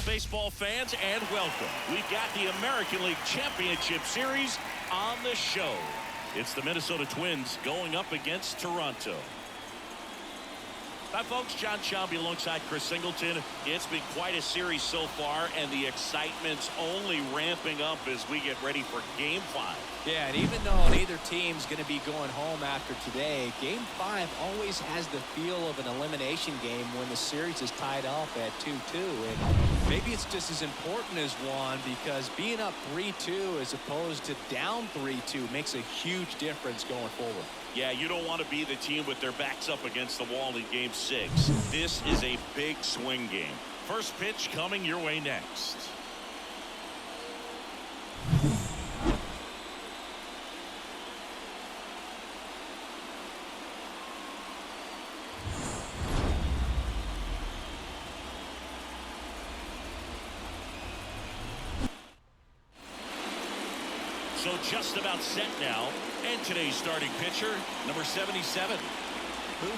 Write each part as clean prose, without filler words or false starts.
baseball fans, and welcome. We've got the American League Championship Series on the show. It's the Minnesota Twins going up against Toronto. Hi, folks. John Shelby alongside Chris Singleton. It's been quite a series so far, and the excitement's only ramping up as we get ready for Game 5. Yeah, and even though neither team's going to be going home after today, Game 5 always has the feel of an elimination game when the series is tied up at 2-2. And maybe it's just as important as one, because being up 3-2 as opposed to down 3-2 makes a huge difference going forward. Yeah, you don't want to be the team with their backs up against the wall in Game 6. This is a big swing game. First pitch coming your way next. So just about set now. And today's starting pitcher, number 77.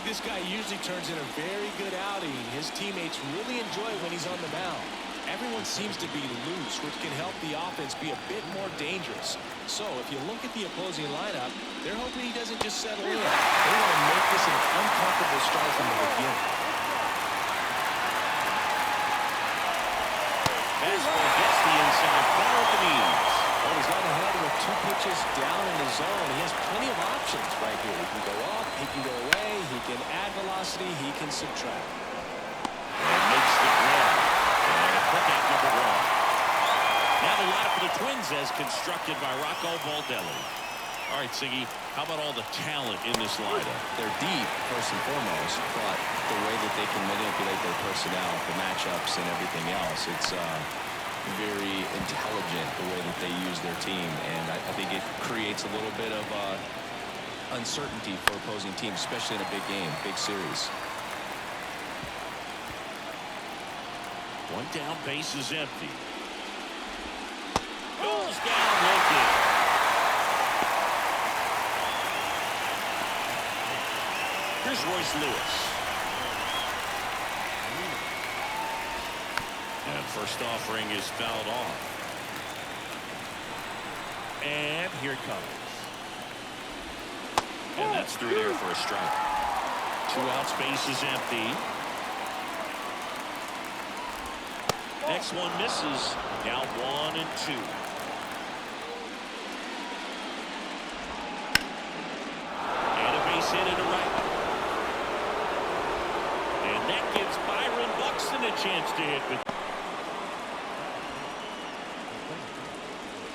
This guy usually turns in a very good outing. His teammates really enjoy when he's on the mound. Everyone seems to be loose, which can help the offense be a bit more dangerous. So if you look at the opposing lineup, they're hoping he doesn't just settle in. They want to make this an uncomfortable start from the beginning. Fastball gets the inside corner of the knees. Well, he's got ahead with 2 pitches down in the zone. He has plenty of options right here. He can go up, he can go away, he can add velocity, he can subtract. And makes the grab. And a quick out number 1. Now the lineup for the Twins as constructed by Rocco Baldelli. All right, Siggy, how about all the talent in this lineup? They're deep, first and foremost, but the way that they can manipulate their personnel, the matchups, and everything else, it's very intelligent the way that they use their team, and I think it creates a little bit of uncertainty for opposing teams, especially in a big game, big series. One down, base is empty. Goes down looking. Here's Royce Lewis. And first offering is fouled off. And here it comes. And that's through there for a strike. 2 outs, base is empty. Next one misses. Now 1 and 2. And a base hit into right. And that gives Byron Buxton a chance to hit with.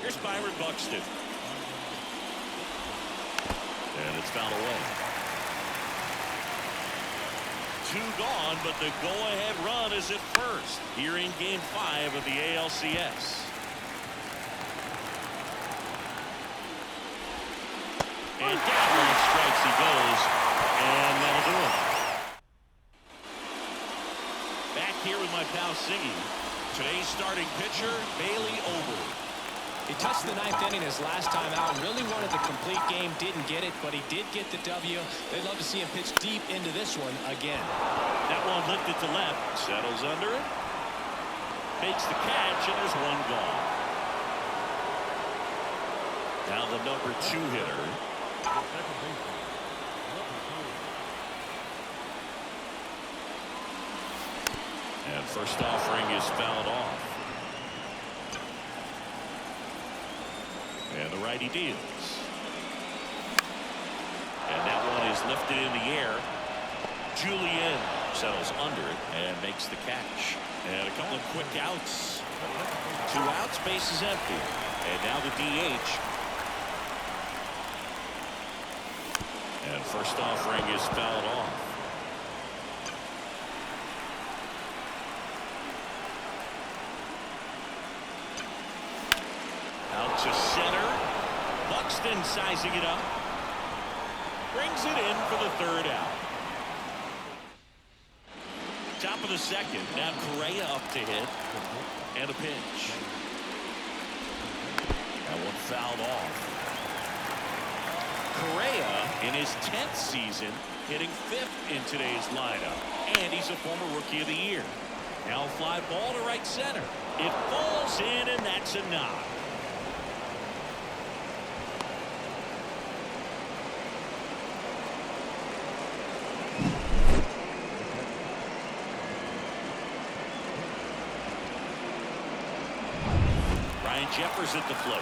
Here's Byron Buxton. And it's fouled away. 2 gone, but the go-ahead run is at first here in Game 5 of the ALCS. And down on strikes he goes, and that'll do it. Back here with my pal Siggy. Today's starting pitcher, Bailey Ober. He touched the 9th inning his last time out. Really wanted the complete game, didn't get it, but he did get the W. They'd love to see him pitch deep into this one again. That one lifted to left, settles under it, makes the catch, and there's 1 gone. Now the number 2 hitter. And first offering is fouled off. And the righty deals. And that one is lifted in the air. Julian settles under it and makes the catch. And a couple of quick outs. 2 outs, base is empty. And now the DH. And first offering is fouled off. Out to center. Buxton sizing it up. Brings it in for the 3rd out. Top of the 2nd. Now Correa up to hit. And a pitch. That one fouled off. Correa in his 10th season hitting 5th in today's lineup. And he's a former Rookie of the Year. Now fly ball to right center. It falls in, and that's a knock. Jeffers at the float.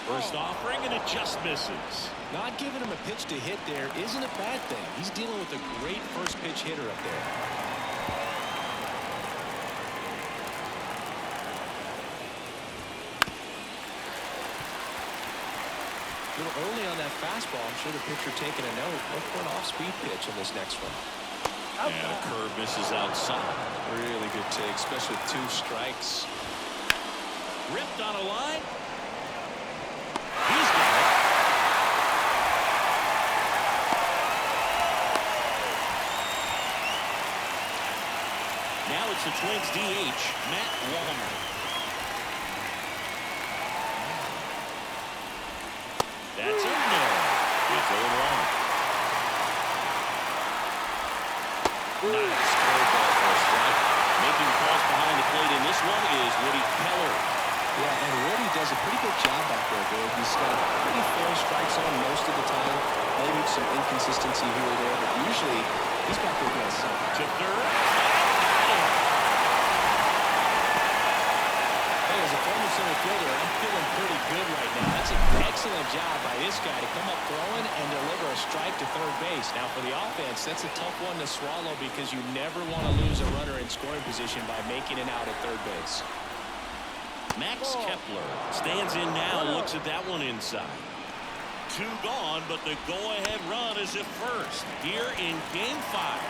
First offering, and it just misses. Not giving him a pitch to hit there isn't a bad thing. He's dealing with a great first pitch hitter up there. A little early on that fastball. I'm sure the pitcher taking a note. Look for an off-speed pitch in this next one. And a curve misses outside. Really good take, especially with 2 strikes. Ripped on a line. He's got it. Now it's the Twins DH, Matt Wallner. That's a no. It's going wrong. Nice curveball for a strike. Making calls behind the plate in this one is Woody Keller. Yeah, and Woody does a pretty good job back there, Dave. He's got pretty fair strike zone most of the time. Maybe some inconsistency here or there, but usually he's back there doing something. To third. Hey, as a former center fielder, I'm feeling pretty good right now. That's an excellent job by this guy to come up throwing and deliver a strike to third base. Now, for the offense, that's a tough one to swallow because you never want to lose a runner in scoring position by making it out at third base. Max Kepler stands in now, looks at that one inside. 2 gone, but the go-ahead run is at first here in Game 5.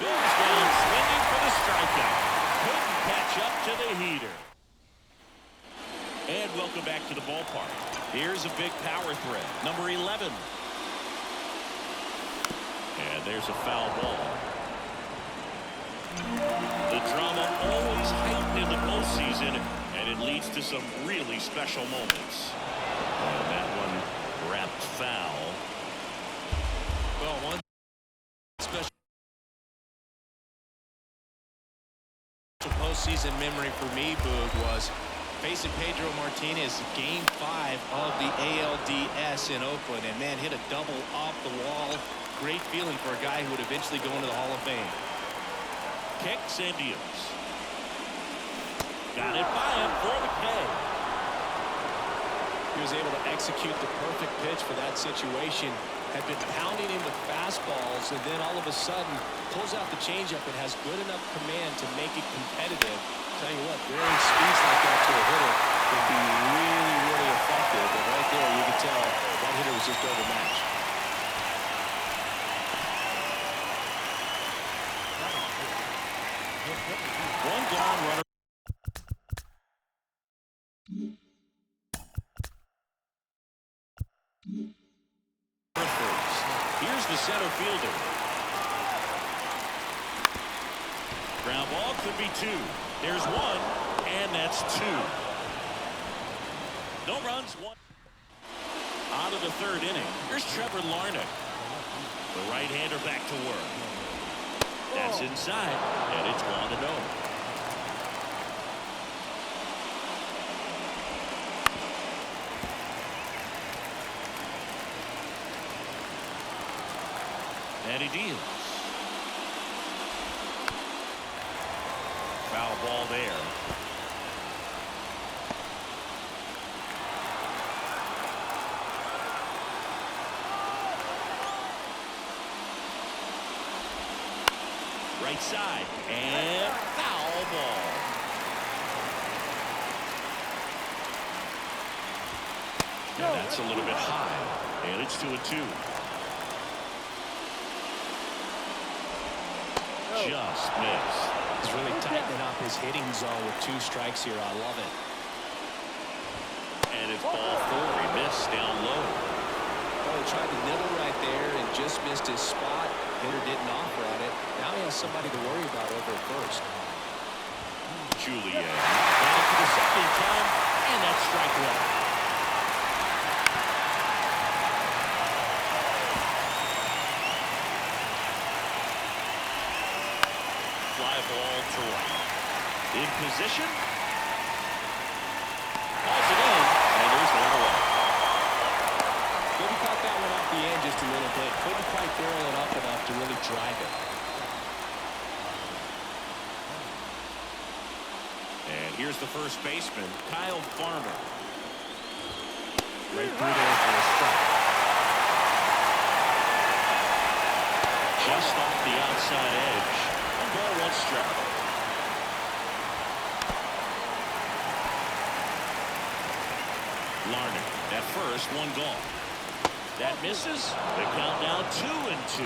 Goes down swinging for the strikeout. Couldn't catch up to the heater. And welcome back to the ballpark. Here's a big power threat, number 11. And there's a foul ball. The drama always heightened in the postseason, and it leads to some really special moments. And that one wrapped foul. Well, one special postseason memory for me, Boog, was facing Pedro Martinez, Game 5 of the ALDS in Oakland, and man, hit a double off the wall. Great feeling for a guy who would eventually go into the Hall of Fame. Kicks and deals. Got it by him for the K. He was able to execute the perfect pitch for that situation. Had been pounding him with fastballs, and then all of a sudden pulls out the changeup and has good enough command to make it competitive. Tell you what, throwing speeds like that to a hitter can be really, really effective. And right there, you can tell that hitter was just overmatched. One gone, runner. Here's the center fielder. Ground ball could be 2. There's 1, and that's 2. No runs, 1. Out of the 3rd inning. Here's Trevor Larnach. The right-hander back to work. That's inside, and it's 1-0. And he deals. Foul ball there. Right side, and foul ball. Yeah, that's a little bit high, and it's 2-2. Just missed. He's really tightening up his hitting zone with 2 strikes here. I love it. And it's ball 4. He missed down low. Well, he tried to nibble right there and just missed his spot. Hitter didn't offer at it. Now he has somebody to worry about over at first. Julian. Down to the second time, and that's strike one. Fly ball to right. In position. Calls it in, and there's one away. Maybe caught that one off the end just a little bit. Couldn't quite barrel it up enough to really drive it. And here's the first baseman, Kyle Farmer. Right through there for a strike. Just off the outside edge. 1 ball, 1 strike. Larner at first, 1 gone. That misses. The count now 2-2.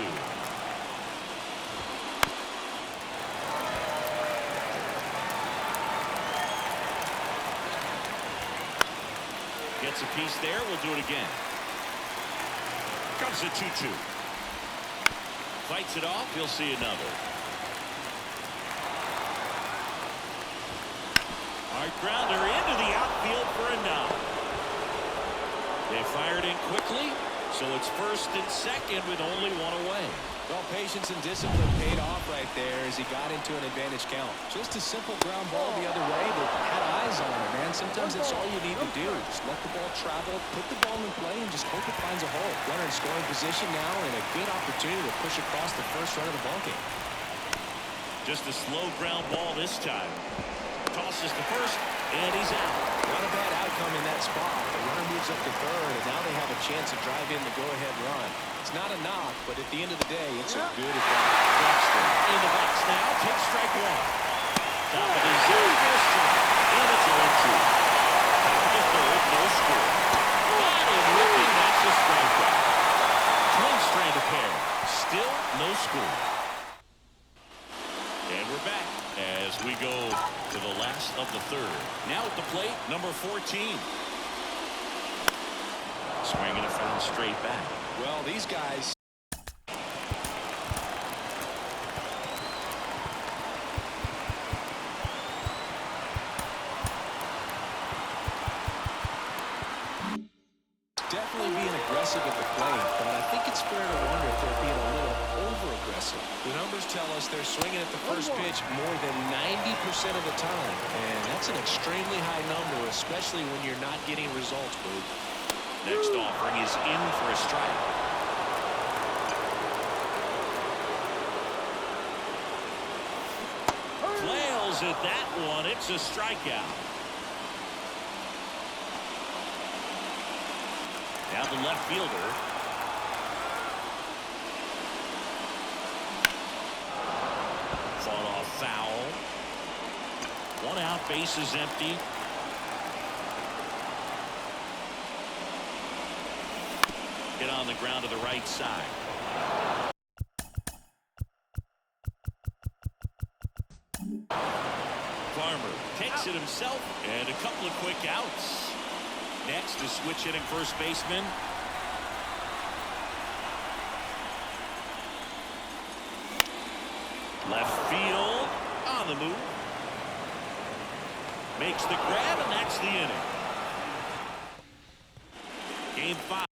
Gets a piece there. We'll do it again. Comes a 2-2. Fights it off. He'll see another. Hard grounder into the outfield for a knock. They fired in quickly, so it's first and second with only 1 away. Well, patience and discipline paid off right there as he got into an advantage count. Just a simple ground ball the other way, but had eyes on it, man. Sometimes that's all you need to do. Just let the ball travel, put the ball in play, and just hope it finds a hole. Runner in scoring position now, and a good opportunity to push across the first run of the ball game. Just a slow ground ball this time. Tosses to first, and he's out. Not a bad outcome in that spot. The runner moves up to third, and now they have a chance to drive in the go-ahead run. It's not a knock, but at the end of the day, it's a good advantage. Buxton in the box now. Takes strike 1. Top of the zone for a strike. And it's 0-2. Top of the third, no score. Got him looking. That's a strikeout. Twins trying to pair. Still no score. And we're back as we go to the last of the third. Now at the plate, number 14. Swinging a foul straight back. Well, these guys... definitely being aggressive at the plate, but I think it's fair to wonder if they're being a little over-aggressive. The numbers tell us they're swinging at the first pitch more than 90% of the time, and that's an extremely high number, especially when you're not getting results, Boog. Next offering is in for a strike. Flails at that one. It's a strikeout. Now the left fielder. Fought off foul. 1 out, bases empty. Hit on the ground to the right side. Farmer takes it himself, and a couple of quick outs. Next is switch hitting first baseman. Left field on the move. Makes the grab, and that's the inning. Game 5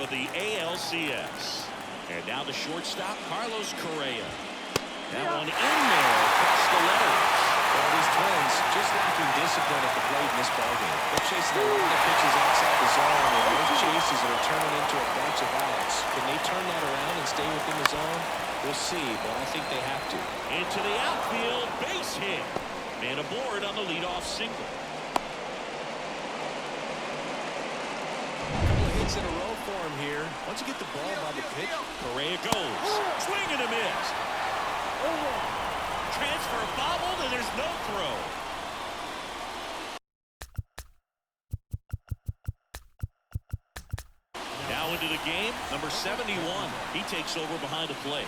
of the ALCS. And now the shortstop, Carlos Correa. That one in there across the letters. Well, these Twins just lacking discipline at the plate in this ballgame. They're chasing a lot of pitches outside the zone, and those chases are turning into a bunch of outs. Can they turn that around and stay within the zone? We'll see, but I think they have to. Into the outfield, base hit. Man aboard on the leadoff single. Couple of hits in a row for him here. Once you get the ball by the pitch, Correa goes. Swing and a miss. Transfer bobbled, and there's no throw. Now into the game, number 71. He takes over behind the plate.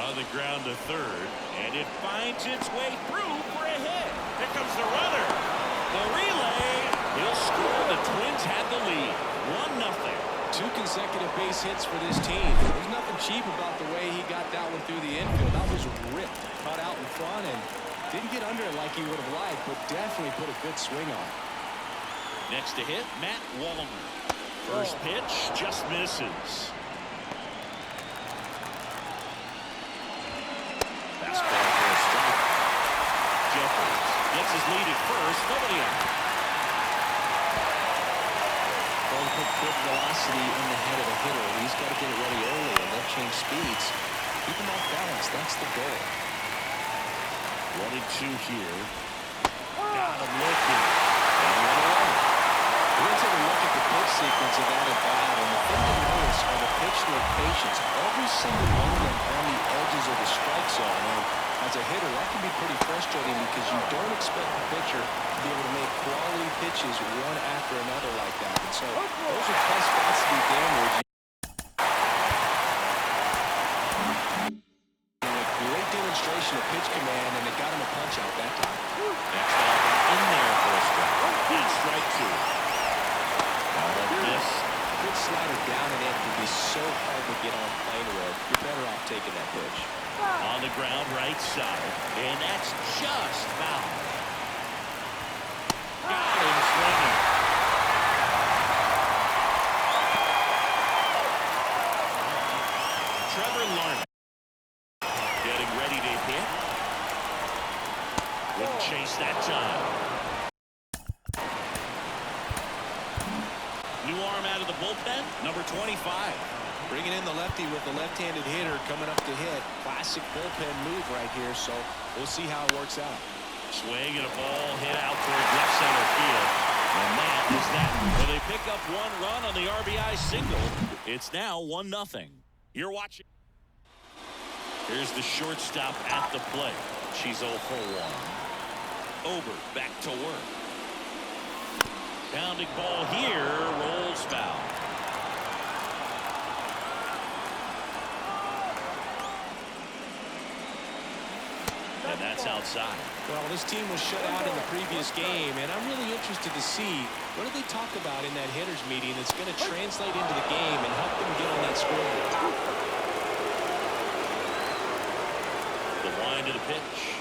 On the ground to third, and it finds its way through for a hit. Here comes the runner. The relay. He'll score. The Twins had the lead. 1-0. 2 consecutive base hits for this team. There's nothing cheap about the way he got that one through the infield. That was ripped, caught out in front, and didn't get under it like he would have liked, but definitely put a good swing on. Next to hit, Matt Wallner. First pitch just misses. Fastball for a strike. Jeffers gets his lead at first. Nobody out. Well, he put good velocity in the head of the hitter. He's got to get it ready early and then change speeds. Keep him off balance. That's the goal. 1-2 here. Got him looking. And 1-1. We're going to take a look at the pitch sequence of that at bat, and the thing to notice are the pitch locations. Every single one of them on the edges of the strike zone. And as a hitter, that can be pretty frustrating because you don't expect the pitcher to be able to make quality pitches one after another like that. And so those are tough spots to be damaged. A great demonstration of pitch command, and it got him a punch out that time. Next ball in there for a strike. And strike 2. Good slider down and in can be so hard to get on plane with. You're better off taking that pitch. On the ground, right side. And that's just foul. Got him swinging. Trevor Larnach getting ready to hit. Wouldn't chase that time. New arm out of the bullpen, number 25. Bringing in the lefty with the left-handed hitter coming up to hit. Classic bullpen move right here, so we'll see how it works out. Swing and a ball hit out toward left center field. And that is that. Well, they pick up 1 run on the RBI single. It's now 1-0. You're watching. Here's the shortstop at the plate. She's 0 for 1. Ober back to work. Pounding ball here, rolls foul. And that's outside. Well, this team was shut out in the previous game, and I'm really interested to see what do they talk about in that hitters meeting that's going to translate into the game and help them get on that scoreboard. The wind of the pitch.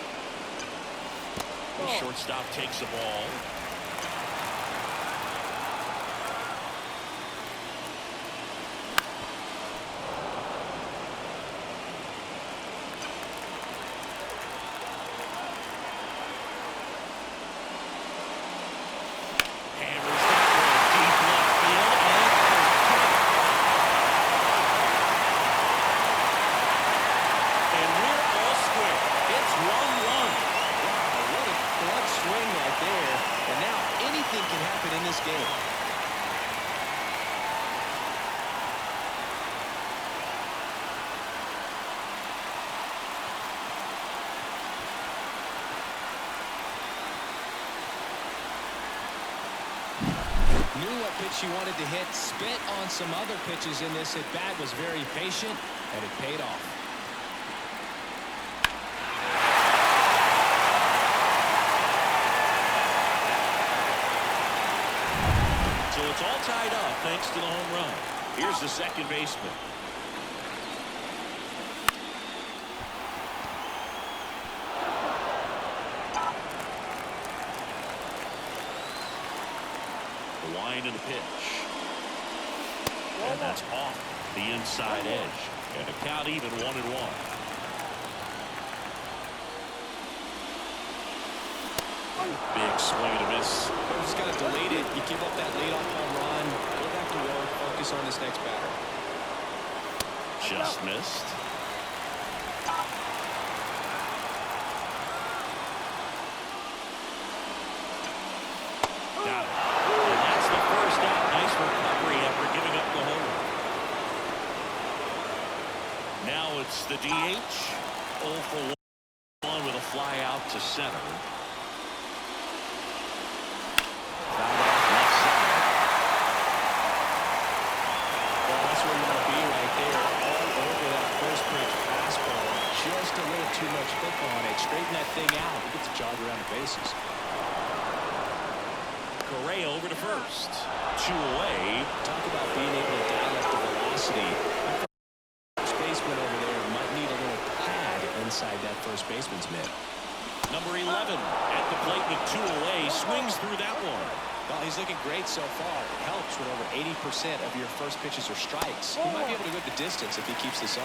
The shortstop takes the ball. Knew what pitch he wanted to hit, spit on some other pitches in this at bat, was very patient, and it paid off. So it's all tied up thanks to the home run. Here's the second baseman. Wind of the pitch. And that's off the inside edge. And a count even 1-1. Big swing and a miss. Just got to delete it. You give up that leadoff home run. Go back to work. Focus on this next batter. Just missed. Got it. First out, nice recovery after giving up the home. Now it's the DH. 0 for 1 with a fly out to center. Foul off left side. Well, that's where you want to be right there. All over that first pitch fastball. Just a little too much hook on it. Straighten that thing out. He gets a jog around the bases. Correa over to first. 2 away. Talk about being able to dial velocity. First baseman over there might need a little pad inside that first baseman's mitt. Number 11 at the plate with 2 away, swings through that one. Well, he's looking great so far. It helps when over 80% of your first pitches are strikes. He might be able to go the distance if he keeps this up.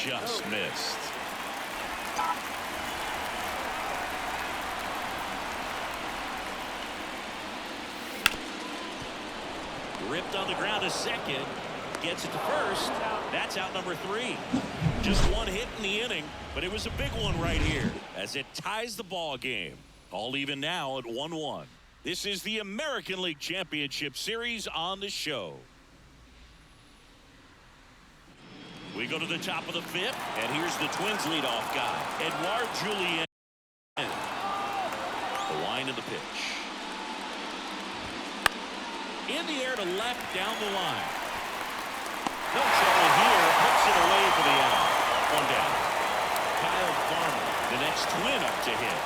Just missed. Ripped on the ground to second. Gets it to first. That's out number 3. Just one hit in the inning, but it was a big one right here as it ties the ball game. All even now at 1-1. This is the American League Championship Series on the show. We go to the top of the 5th, and here's the Twins leadoff guy, Edouard Julien. The line of the pitch. In the air to left, down the line. No trouble here, puts it away for the out. 1 down. Kyle Farmer, the next Twin up to hit.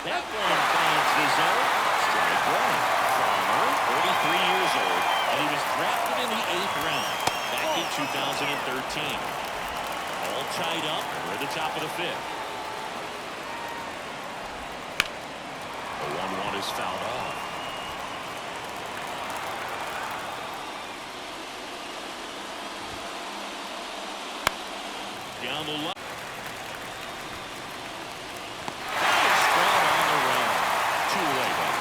That one finds the zone. Strike 1. Farmer, 43 years old, and he was drafted in the 8th round back in 2013. All tied up. We're at the top of the 5th. The 1-1 is fouled off. Down the line. Squad on the run. 2 away back.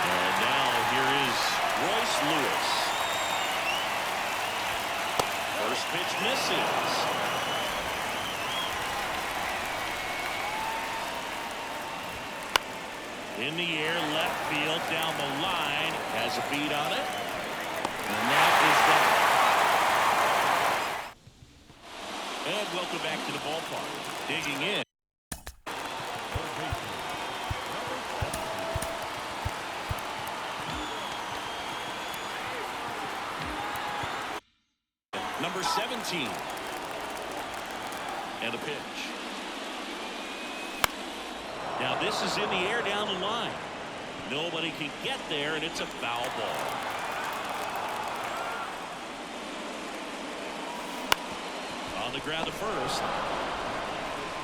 And now here is Royce Lewis. First pitch misses. In the air, left field, down the line. Has a beat on it. And that is that. And welcome back to the ballpark. Digging in. Number 17. And a pitch. Now this is in the air down the line. Nobody can get there, and it's a foul ball. On the ground to first.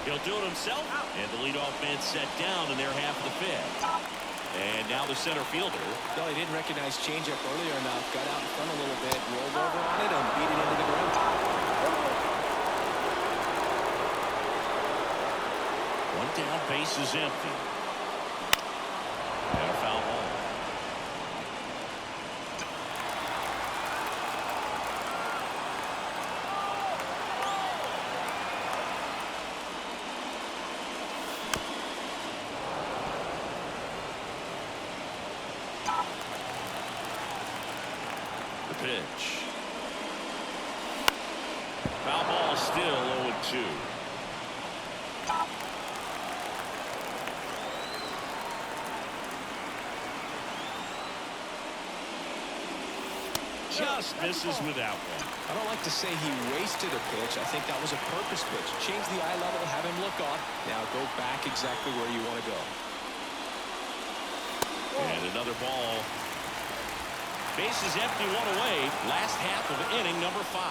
He'll do it himself. And the leadoff man set down in their half of the 5th. And now the center fielder. Well, he didn't recognize changeup earlier enough. Got out in front a little bit, rolled over on it, and beat it into the ground. One down, base is empty. And a foul ball. Pitch. Foul ball, still 0-2. Just misses with that one. I don't like to say he wasted a pitch. I think that was a purpose pitch. Change the eye level, have him look off. Now go back exactly where you want to go. And another ball. Base is empty, 1 away. Last half of inning number 5.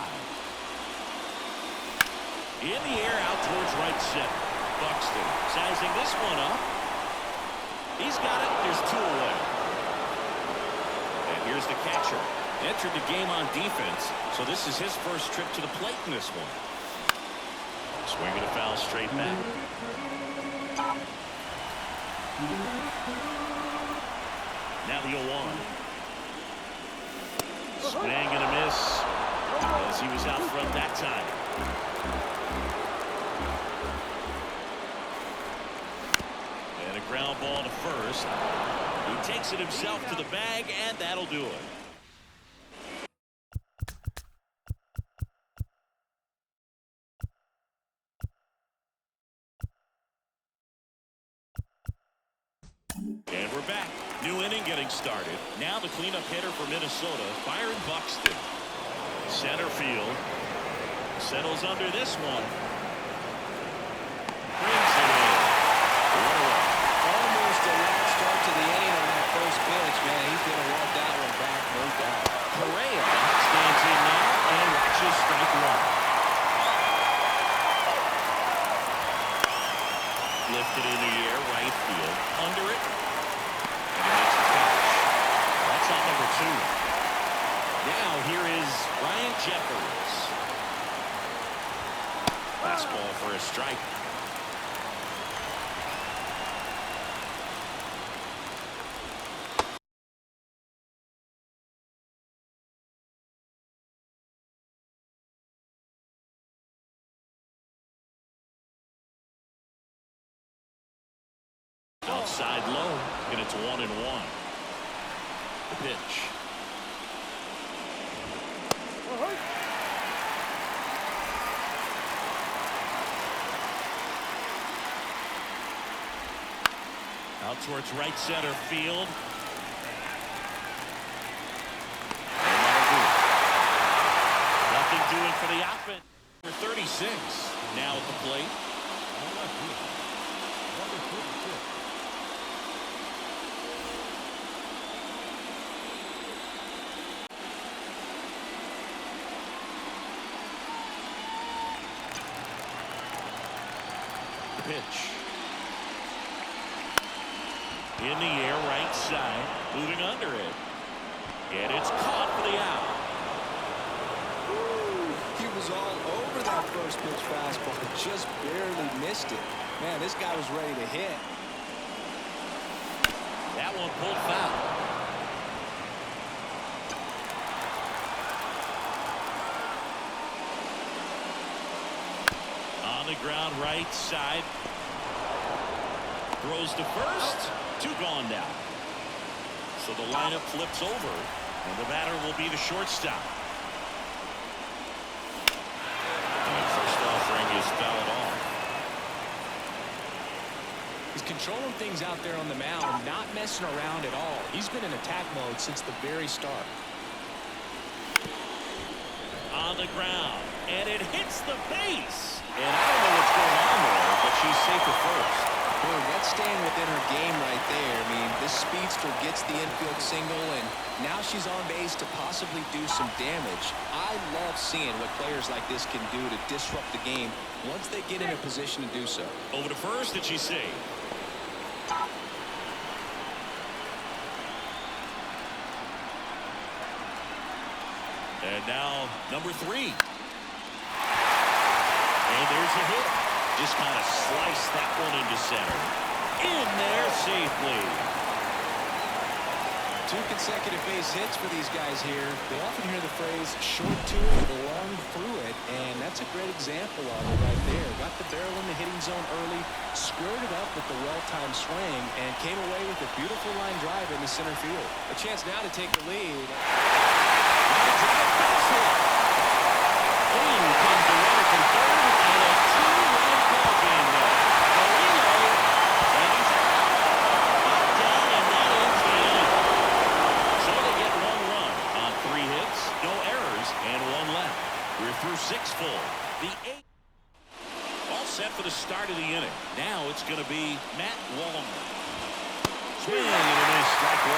In the air out towards right center. Buxton sizing this one up. He's got it. There's 2 away. And here's the catcher. Entered the game on defense, so this is his first trip to the plate in this one. Swinging a foul straight back. Now the 0-1. Swing and a miss as he was out front that time. And a ground ball to first. He takes it himself to the bag, and that'll do it. And we're back. New inning getting started. Now the cleanup hitter for Minnesota, Byron Buxton. Center field. Settles under this one. Brings it Correa stands in now and watches strike one. Lifted in the air, right field, under it, and he makes the catch. That's on number 2. Now here is Ryan Jeffers. Fastball for a strike. Outside low, and it's 1-1. The pitch. Out towards right center field. And that'll do it. Nothing doing for the offense. For 36 now at the plate. Pitch. In the air, right side, moving under it. And it's caught for the out. He was all over that first pitch fastball, just barely missed it. Man, this guy was ready to hit. That one pulled foul. On the ground, right side. Throws to first. 2 gone now. So the lineup flips over, and the batter will be the shortstop. And first offering is fouled off. He's controlling things out there on the mound, not messing around at all. He's been in attack mode since the very start. On the ground, and it hits the base. And I don't know what's going on there, but she's safe at first. Boy, that's staying within her game right there. I mean, this speedster gets the infield single, and now she's on base to possibly do some damage. I love seeing what players like this can do to disrupt the game once they get in a position to do so. Over to first, and she's safe. And now number 3. And there's a hit. Just kind of sliced that one into center. In there safely. 2 consecutive base hits for these guys here. They often hear the phrase short to it, long through it, and that's a great example of it right there. Got the barrel in the hitting zone early, squared it up with the well-timed swing, and came away with a beautiful line drive in the center field. A chance now to take the lead. Through 6 full. The 8. All set for the start of the inning. Now it's going to be Matt Wallner. Swing and a miss, strike 1.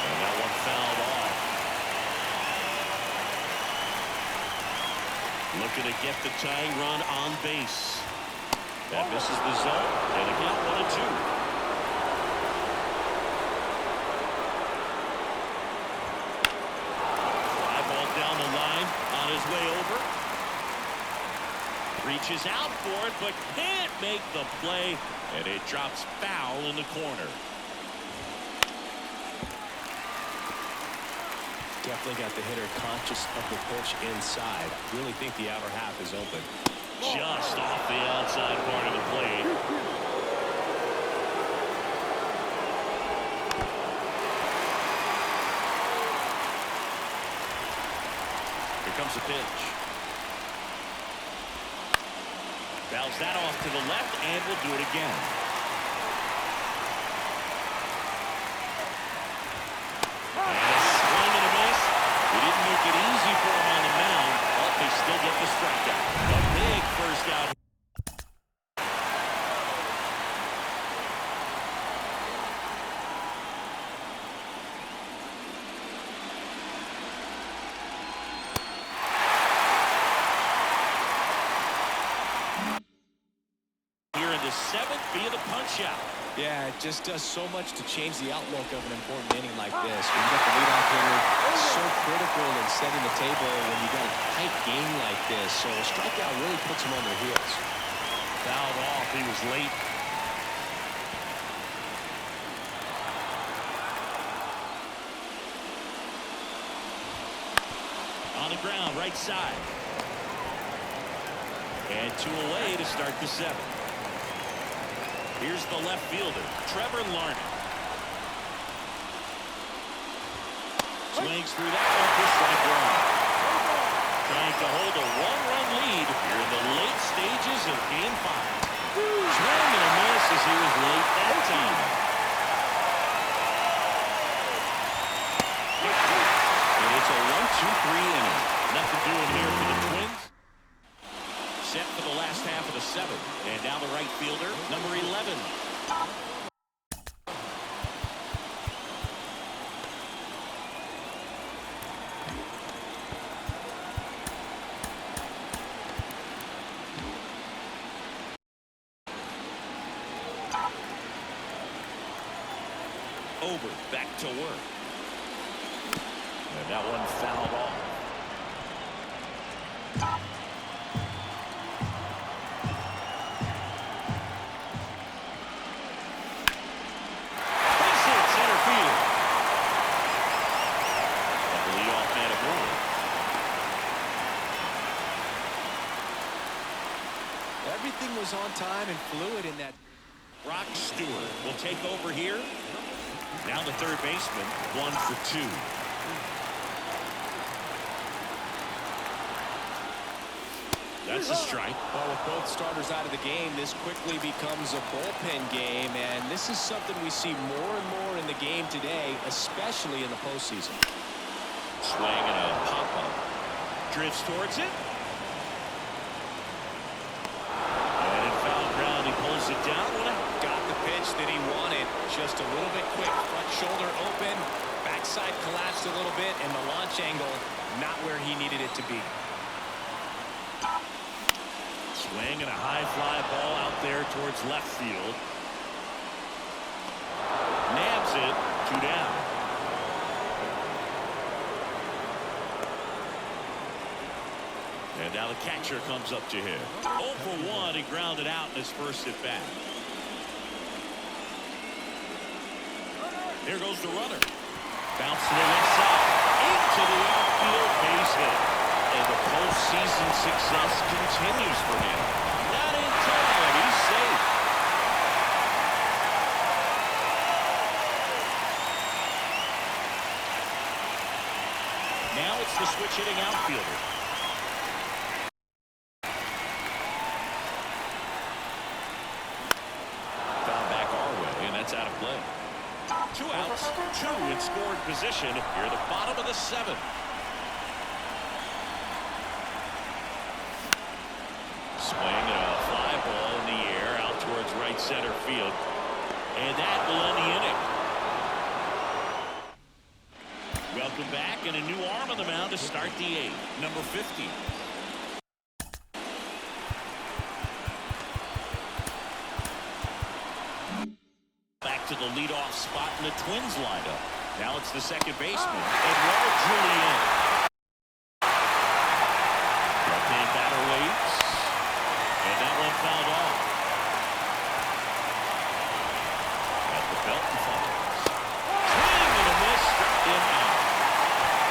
And that one fouled off. Looking to get the tying run on base. That misses the zone. And again, 1-2. On his way over. Reaches out for it, but can't make the play. And it drops foul in the corner. Definitely got the hitter conscious of the pitch inside. Really think the outer half is open. Just off the outside part of the plate. Comes a pitch. Fouls that off to the left, and will do it again. And a swing and a miss. We didn't make it easy for him on the mound, but they still get the strikeout. A big first out. shot. Yeah, it just does so much to change the outlook of an important inning like this. When you get the leadoff hitter, it's so critical in setting the table when you got a tight game like this. So a strikeout really puts him on their heels. Fouled off. He was late. On the ground, right side. And 2 away to start the 7th. Here's the left fielder, Trevor Larned. Swings through that one for strike 1. Trying to hold a 1-run lead here in the late stages of Game 5. Swing and a miss as he was late that time. And it's a 1-2-3 inning. Nothing doing here for the Twins. Set for the last half of the 7th. And now the right fielder, number 11. Over, back to work. And that one fouled off. Everything was on time and fluid in that. Brock Stewart will take over here. Now the third baseman, 1 for 2. That's a strike. Well, with both starters out of the game, this quickly becomes a bullpen game, and this is something we see more and more in the game today, especially in the postseason. Swing and a pop-up. Drifts towards it. And in foul ground, he pulls it down. Got the pitch that he wanted. Just a little bit quick. Front shoulder open. Backside collapsed a little bit, and the launch angle not where he needed it to be. Swing and a high fly ball out there towards left field. Nabs it. 2 down. And now the catcher comes up to him. 0 for 1. He grounded out in his first at bat. Here goes the runner. Bounce to the left side. Into the outfield, base hit. And the postseason success continues for him. Not in time. He's safe. Now it's the switch hitting outfielder. Found back our way, and that's out of play. 2 outs, 2 in scored position here at the bottom of the 7th. Swing and a fly ball in the air out towards right center field. And that will end the inning. Welcome back, and a new arm on the mound to start the 8th, number 50. Back to the leadoff spot in the Twins lineup. Now it's the second baseman, Eduardo Julian. Left-hand batter waits. And that one fouled off. At the belt and fouls. Swing and a miss. In out.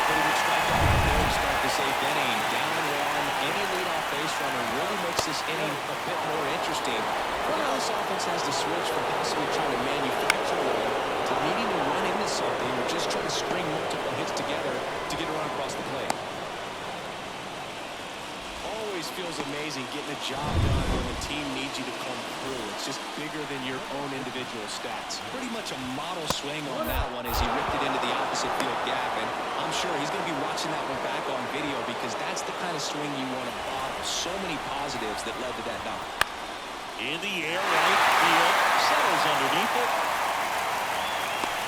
Pretty good strikeout right there to start this 8th inning. Down 1. Any leadoff base runner really makes this inning a bit more interesting. Now this offense has to switch from possibly trying to manufacture one to needing to run into something or just trying to string multiple hits together to get a run across the plate. Always feels amazing getting a job done when the team needs you to come through. It's just bigger than your own individual stats. Pretty much a model swing on that one as he ripped it into the opposite field gap, and I'm sure he's going to be watching that one back on video because that's the kind of swing you want to bottle. So many positives that led to that knock. In the air, right field, settles underneath it,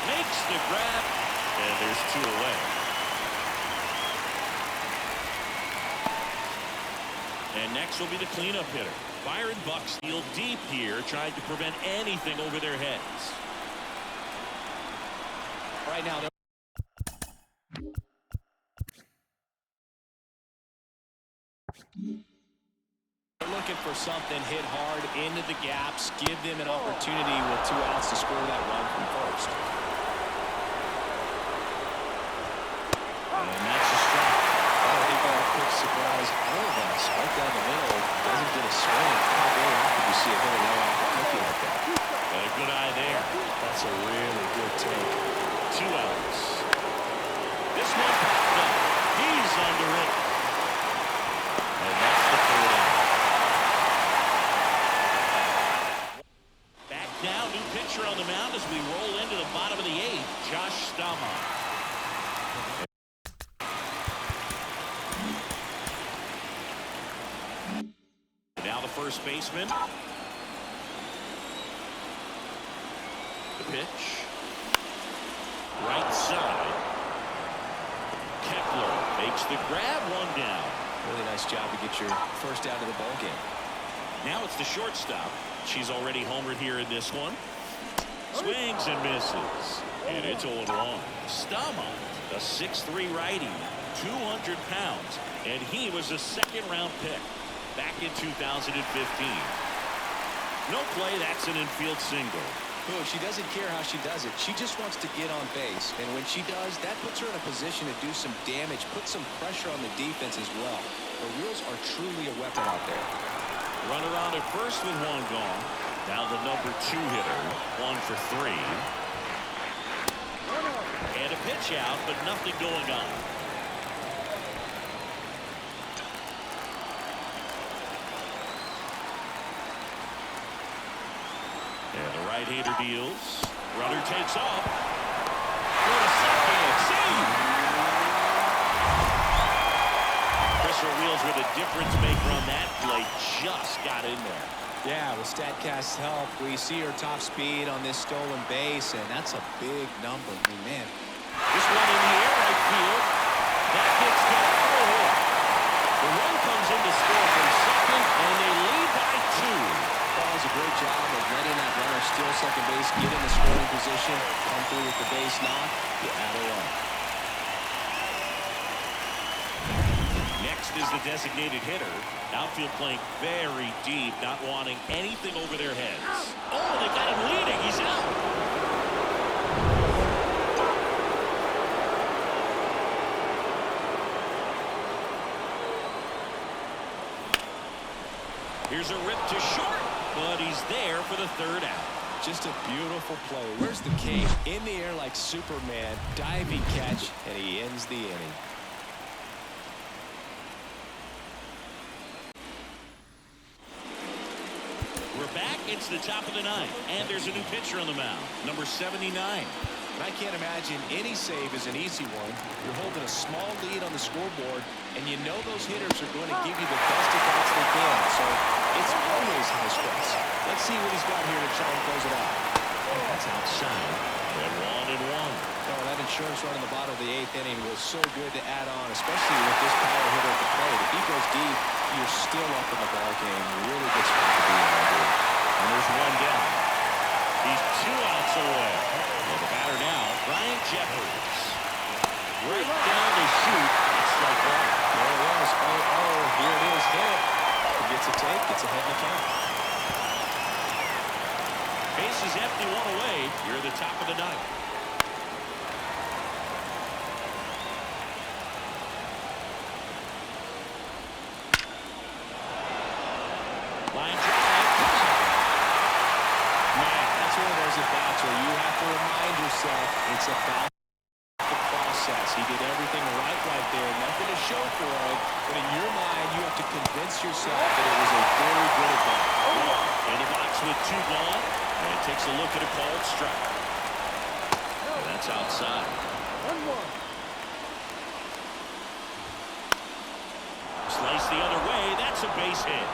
makes the grab, and there's 2 away. And next will be the cleanup hitter. Byron Bucksteel deep here, trying to prevent anything over their heads. Right now, they're looking for something, hit hard into the gaps, give them an opportunity with 2 outs to score that run from first. And that's a strike. Oh, he got a quick surprise. All of us right down the middle. Doesn't get a swing. How very often do you see a hitter lay off a cookie like that? Got a good eye there. That's a really good take. 2 outs. This one popped up. He's under it. And that's the 3rd out. Back now, new pitcher on the mound as we roll into the bottom of the 8th. Josh Staumont. Now the first baseman. The pitch. Right side. Kepler makes the grab, 1 down. Really nice job to get your first out of the ball game. Now it's the shortstop. She's already homered here in this one. Swings and misses. And it's 0-1. Staumont, a 6'3" righty, 200 pounds. And he was a 2nd-round pick back in 2015. No play, that's an infield single. Oh, she doesn't care how she does it. She just wants to get on base. And when she does, that puts her in a position to do some damage, put some pressure on the defense as well. Her wheels are truly a weapon out there. Runner on at first with 1 gone. Now the number 2 hitter, 1 for 3. And a pitch out, but nothing going on. And the right-hander deals. Runner takes off. For a second. Save! Christopher Wheels with a difference maker on that play. Just got in there. Yeah, with StatCast's help, we see her top speed on this stolen base, and that's a big number. I mean, man. This one in the air, right field. That gets down. Oh, the run comes in to score from second, and they lead by 2. That was a great job of letting that runner steal second base, get in the scoring position, come through with the base knock, you add a run. Next is the designated hitter. Outfield playing very deep, not wanting anything over their heads. Oh, they got him leading. He's out. Here's a rip to short, but he's there for the 3rd out. Just a beautiful play. Where's the cape? In the air like Superman. Diving catch, and he ends the inning. We're back. It's the top of the 9th, and there's a new pitcher on the mound, number 79. And I can't imagine any save is an easy one. You're holding a small lead on the scoreboard, and you know those hitters are going to give you the best at-bats they can. So it's always high stress. Let's see what he's got here to try and close it out. Oh, that's outside. And 1-1. Oh, that insurance run in the bottom of the 8th inning was so good to add on, especially with this power hitter at the plate. If he goes deep, you're still up in the ball game. Really good spot to be in right here. And there's 1 down. He's 2 outs away. Well, the batter now, Brian Jeffers. Right down to shoot. It's like that. There it was. Oh, here it is. Hit. He gets a take. Gets ahead in the count. Base is empty, 1 away. You're at the top of the 9th. Line drive. Man, that's one of those at-bats where you have to remind yourself it's about the process. He did everything right there. Nothing to show for it. But in your mind, you have to convince yourself that it was a very good at-bat. In the box with 2 gone. And takes a look at a called strike. And that's outside. 1-1. Slice the other way. That's a base hit.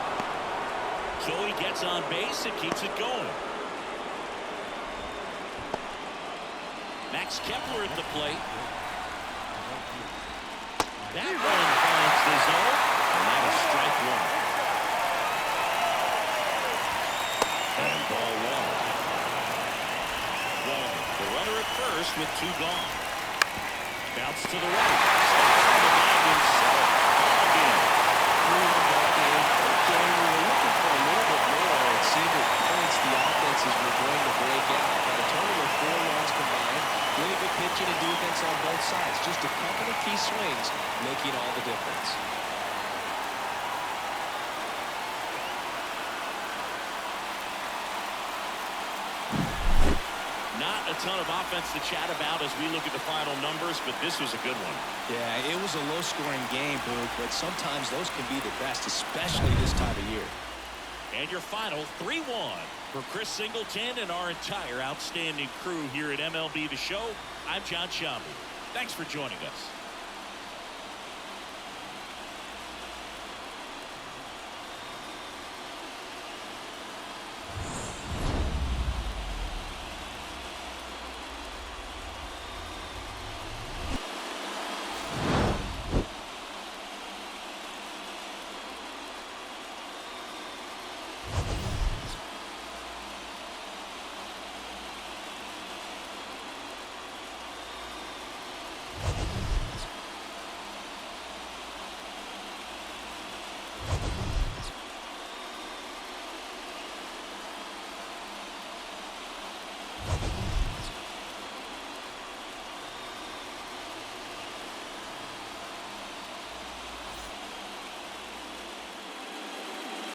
So he gets on base and keeps it going. Max Kepler at the plate. That one finds the zone. And that is strike 1. Ball one. The runner at first with 2 gone. Bounce to the right. It seemed at points the offenses were going to break out. But a total of 4 runs combined. Really good pitching and defense on both sides. Just a couple of key swings making all the difference. Not a ton of offense to chat about as we look at the final numbers, but this was a good one. Yeah, it was a low-scoring game, Boog, but sometimes those can be the best, especially this time of year. And your final 3-1 for Chris Singleton and our entire outstanding crew here at MLB The Show. I'm John Shambi. Thanks for joining us.